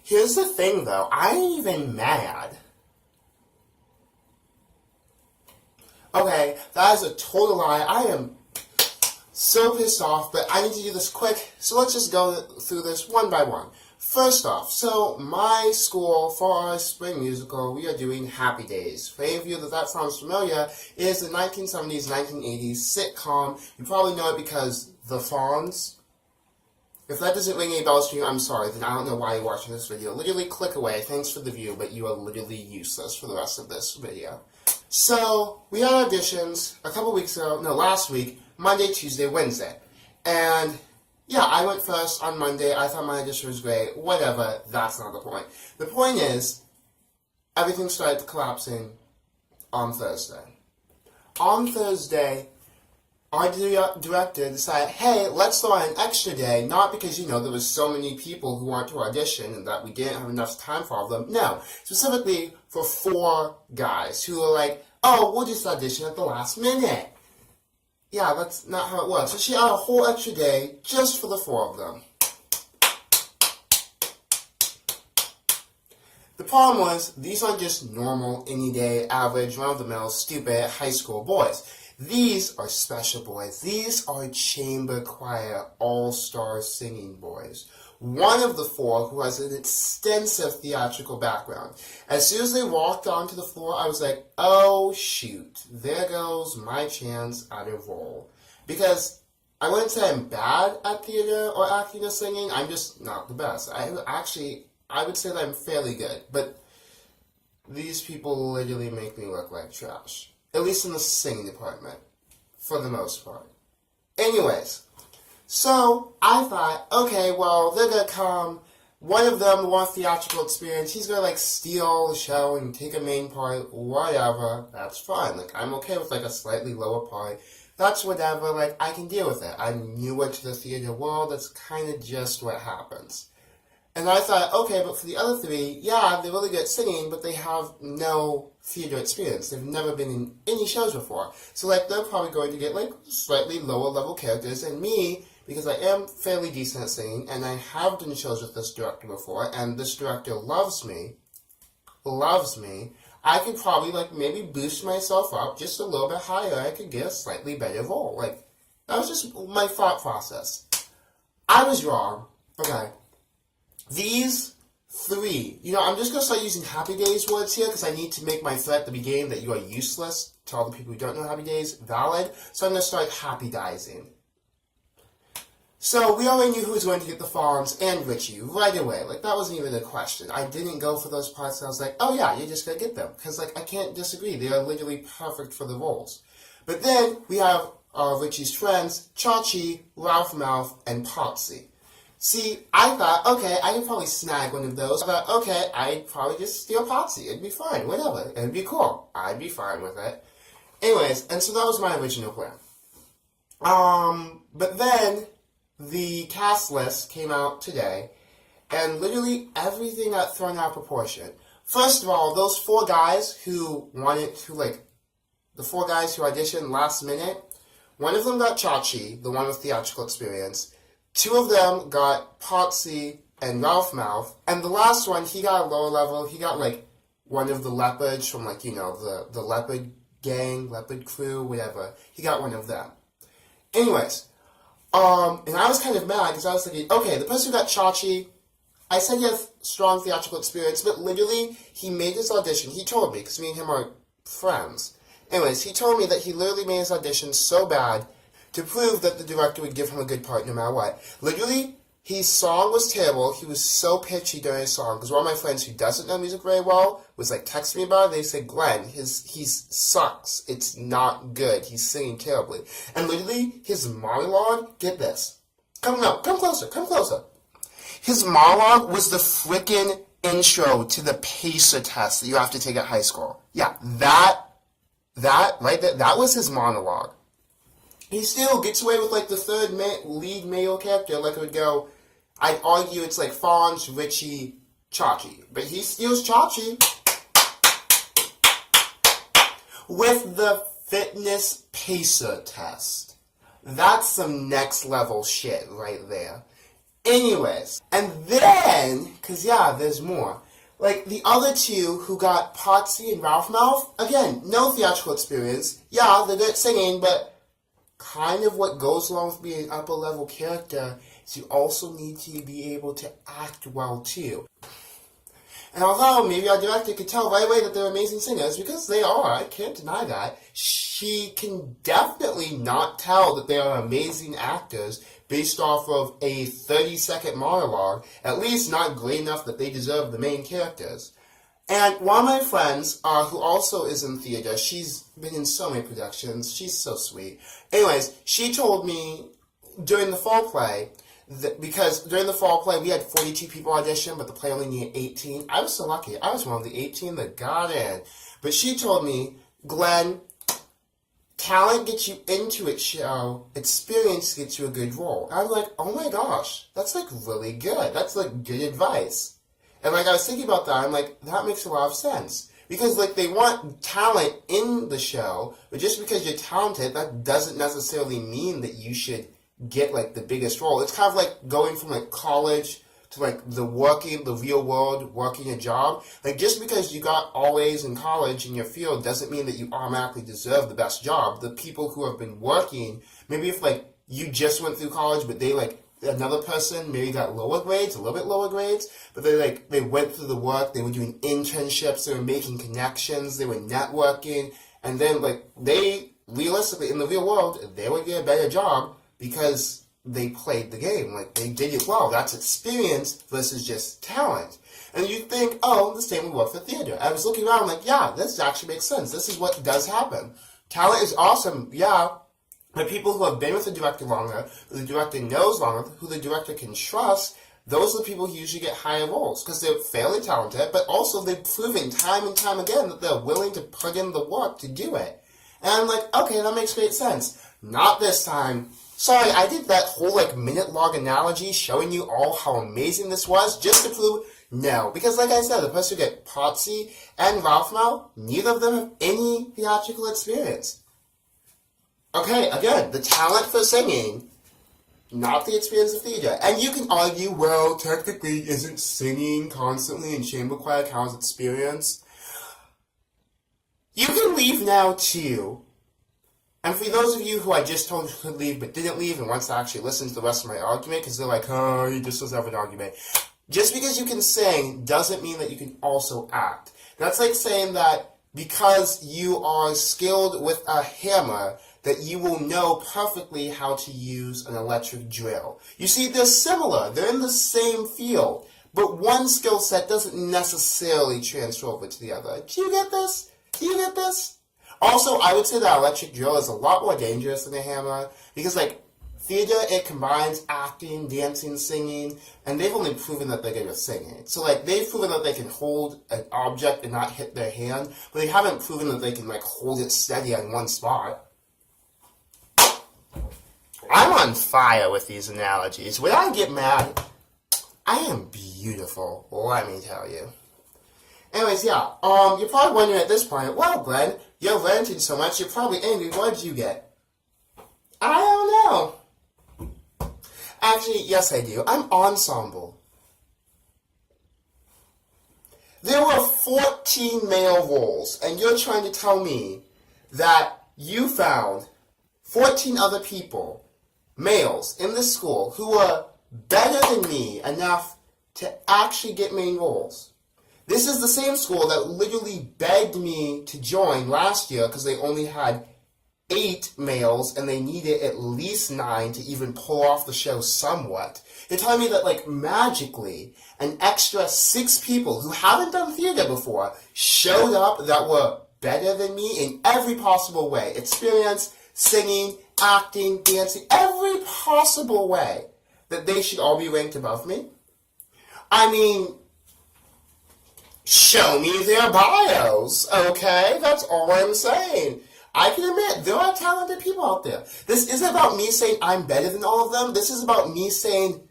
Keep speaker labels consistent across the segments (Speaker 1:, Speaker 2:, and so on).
Speaker 1: Here's the thing, though. I ain't even mad. Okay, that is a total lie. I am so pissed off, but I need to do this quick, so let's just go through this one by one. First off, so my school, for our spring musical, we are doing Happy Days. For any of you that sounds familiar, it is the 1970s, 1980s sitcom. You probably know it because The Fonz. If that doesn't ring any bells to you, I'm sorry, then I don't know why you're watching this video. Literally click away, thanks for the view, but you are literally useless for the rest of this video. So, we had auditions a couple weeks ago, no, last week, Monday, Tuesday, Wednesday. And yeah, I went first on Monday. I thought my audition was great. Whatever, that's not the point. The point is, everything started collapsing on Thursday. On Thursday, our director decided, hey, let's throw in an extra day, not because, there was so many people who wanted to audition and that we didn't have enough time for all of them. No, specifically for 4 guys who were like, oh, we'll just audition at the last minute. Yeah, that's not how it works. So she had a whole extra day just for the 4 of them. The problem was, these aren't just normal, any-day, average, run-of-the-mill, stupid high school boys. These are special boys. These are chamber choir all-star singing boys. One of the 4 who has an extensive theatrical background. As soon as they walked onto the floor, I was like, oh shoot, there goes my chance at a role. Because I wouldn't say I'm bad at theater or acting or singing, I'm just not the best. I would say that I'm fairly good, but these people literally make me look like trash. At least in the singing department, for the most part. Anyways, so I thought, okay, well, they're gonna come. One of them wants theatrical experience. He's gonna steal the show and take a main part, whatever. That's fine. I'm okay with a slightly lower part. That's whatever. I can deal with it. I'm newer to the theater world. That's kind of just what happens. And I thought, okay, but for the other 3, yeah, they're really good at singing, but they have no theater experience. They've never been in any shows before. So, they're probably going to get, slightly lower level characters. And me, because I am fairly decent at singing, and I have done shows with this director before, and this director loves me, I could probably, maybe boost myself up just a little bit higher. I could get a slightly better role. That was just my thought process. I was wrong. Okay. These 3, I'm just going to start using Happy Days words here because I need to make my threat at the beginning that you are useless to all the people who don't know Happy Days valid. So I'm going to start Happy Dizing. So we already knew who was going to get the Fonz and Richie right away. That wasn't even a question. I didn't go for those parts. I was like, oh yeah, you're just going to get them. Because, I can't disagree. They are literally perfect for the roles. But then we have Richie's friends, Chachi, Ralph Mouth, and Potsy. See, I thought, okay, I could probably snag one of those. I thought, okay, I'd probably just steal Potsy. It'd be fine, whatever. It'd be cool. I'd be fine with it. Anyways, and so that was my original plan. But then the cast list came out today, and literally everything got thrown out of proportion. First of all, those 4 guys who the 4 guys who auditioned last minute, one of them got Chachi, the one with theatrical experience. 2 of them got Potsy and Ralph Mouth, and the last one, he got a lower level. He got, one of the leopards from, the leopard gang, leopard crew, whatever. He got one of them. Anyways, and I was kind of mad, because I was thinking, okay, the person who got Chachi, I said he has strong theatrical experience, but literally, he made his audition. He told me, because me and him are friends. Anyways, he told me that he literally made his audition so bad to prove that the director would give him a good part no matter what. Literally, his song was terrible. He was so pitchy during his song. Because one of my friends who doesn't know music very well was texting me about it. They said, Glenn, he sucks. It's not good. He's singing terribly. And literally, his monologue, get this. Come closer. His monologue was the frickin' intro to the PACER test that you have to take at high school. Yeah, that right there, that was his monologue. He still gets away with the 3rd lead male character. It would go, I'd argue it's Fonz, Richie, Chachi. But he steals Chachi with the fitness PACER test. That's some next level shit right there. Anyways, and then, cause yeah, there's more. Like, the other two who got Potsy and Ralph Mouth, again, no theatrical experience. Yeah, they're good at singing, but kind of what goes along with being an upper-level character is you also need to be able to act well, too. And although maybe our director could tell right away that they're amazing singers, because they are, I can't deny that, she can definitely not tell that they are amazing actors based off of a 30-second monologue, at least not great enough that they deserve the main characters. And one of my friends, who also is in theater, she's been in so many productions, she's so sweet. Anyways, she told me during the fall play, because during the fall play we had 42 people audition, but the play only needed 18. I was so lucky. I was one of the 18 that got in. But she told me, Glenn, talent gets you into a show, experience gets you a good role. And I was like, oh my gosh, that's like really good. That's like good advice. And like I was thinking about that, I'm like, that makes a lot of sense. Because like they want talent in the show, but just because you're talented, that doesn't necessarily mean that you should get like the biggest role. It's kind of like going from like college to like the real world, working a job. Like just because you got all A's in college in your field doesn't mean that you automatically deserve the best job. The people who have been working, maybe if like you just went through college, but they like another person maybe got lower grades, a little bit lower grades, but they went through the work, they were doing internships, they were making connections, they were networking, and then like they realistically in the real world they would get a better job because they played the game, like they did it well. That's experience versus just talent. And you think, oh, the same would work for theater. I was looking around like, yeah, this actually makes sense. This is what does happen. Talent is awesome, yeah, but people who have been with the director longer, who the director knows longer, who the director can trust, those are the people who usually get higher roles because they're fairly talented, but also they've proven time and time again that they're willing to put in the work to do it. And I'm like, okay, that makes great sense. Not this time. Sorry, I did that whole like minute log analogy showing you all how amazing this was just to prove no. Because like I said, the person who get Potsy and Ralph Mouth, neither of them have any theatrical experience. Okay, again, the talent for singing, not the experience of theater. And you can argue, well, technically isn't singing constantly in chamber choir counts experience? You can leave now too. And for those of you who I just told you could leave but didn't leave and wants to actually listen to the rest of my argument because they're like, oh, he just doesn't have an argument. Just because you can sing doesn't mean that you can also act. That's like saying that because you are skilled with a hammer, that you will know perfectly how to use an electric drill. You see, they're similar. They're in the same field. But one skill set doesn't necessarily transfer over to the other. Do you get this? Do you get this? Also, I would say that electric drill is a lot more dangerous than a hammer because, like, theater, it combines acting, dancing, singing, and they've only proven that they're good at singing. So, like, they've proven that they can hold an object and not hit their hand, but they haven't proven that they can, like, hold it steady on one spot. I'm on fire with these analogies. When I get mad, I am beautiful, let me tell you. Anyways, yeah, you're probably wondering at this point, well, Glenn, you're ranting so much, you're probably angry. What did you get? I don't know. Actually, yes, I do. I'm ensemble. There were 14 male roles, and you're trying to tell me that you found 14 other people, males, in this school who were better than me enough to actually get main roles. This is the same school that literally begged me to join last year because they only had 8 males and they needed at least 9 to even pull off the show somewhat. You're telling me that, like, magically, an extra 6 people who haven't done theater before showed up that were better than me in every possible way. Experience, singing, acting, dancing, every possible way that they should all be ranked above me? I mean, show me their bios, okay? That's all I'm saying. I can admit, there are talented people out there. This isn't about me saying I'm better than all of them. This is about me saying,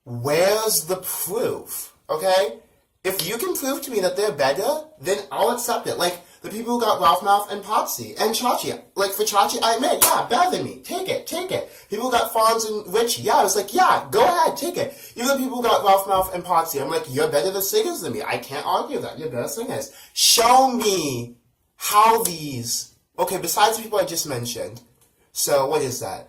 Speaker 1: where's the proof, okay? If you can prove to me that they're better, then I'll accept it. Like, The people who got Ralph Mouth and Popsy and Chachi. Like, for Chachi, I admit, yeah, better than me. Take it, take it. People who got Fonz and Richie, yeah, I was like, yeah, go ahead, take it. Even the people who got Ralph Mouth and Popsy, I'm like, you're better than singers than me. I can't argue that. You're better singers. Show me how these, okay, besides the people I just mentioned, so what is that?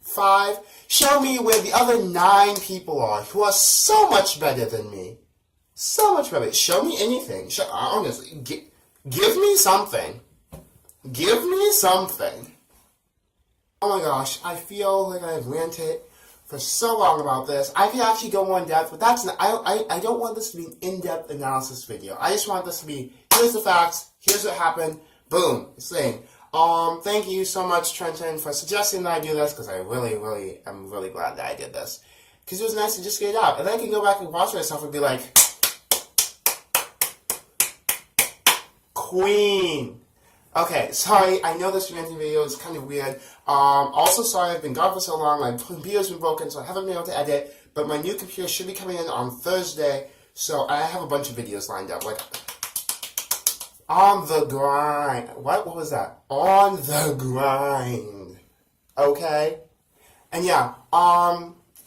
Speaker 1: 5. Show me where the other 9 people are who are so much better than me. So much better. Show me anything. Honestly, give me something. Give me something. Oh my gosh, I feel like I've ranted for so long about this. I could actually go more in depth, but that's not, I don't want this to be an in-depth analysis video. I just want this to be, here's the facts, here's what happened, boom, thing. Thank you so much, Trenton, for suggesting that I do this, because I am really glad that I did this. Because it was nice to just get it out. And then I can go back and watch myself and be like, Queen. Okay, sorry, I know this ranting video is kind of weird. Also sorry, I've been gone for so long, my computer's been broken, so I haven't been able to edit, but my new computer should be coming in on Thursday, so I have a bunch of videos lined up, like, on the grind. What was that? On the grind. Okay? And yeah,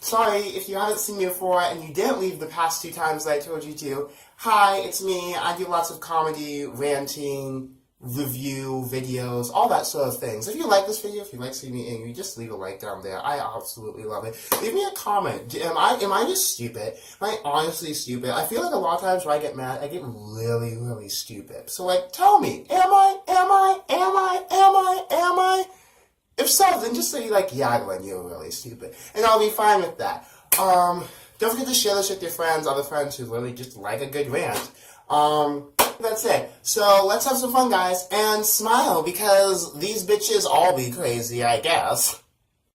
Speaker 1: sorry if you haven't seen me before and you didn't leave the past 2 times that I told you to. Hi, it's me. I do lots of comedy, ranting, review videos, all that sort of things. If you like this video, if you like seeing me angry, just leave a like down there. I absolutely love it. Leave me a comment. Am I just stupid? Am I honestly stupid? I feel like a lot of times when I get mad, I get really stupid. So like, tell me, am I? If so, then just say like, yeah, Glenn, you're really stupid. And I'll be fine with that. Don't forget to share this with your friends, other friends who really just like a good rant. That's it. So let's have some fun, guys, and smile, because these bitches all be crazy, I guess.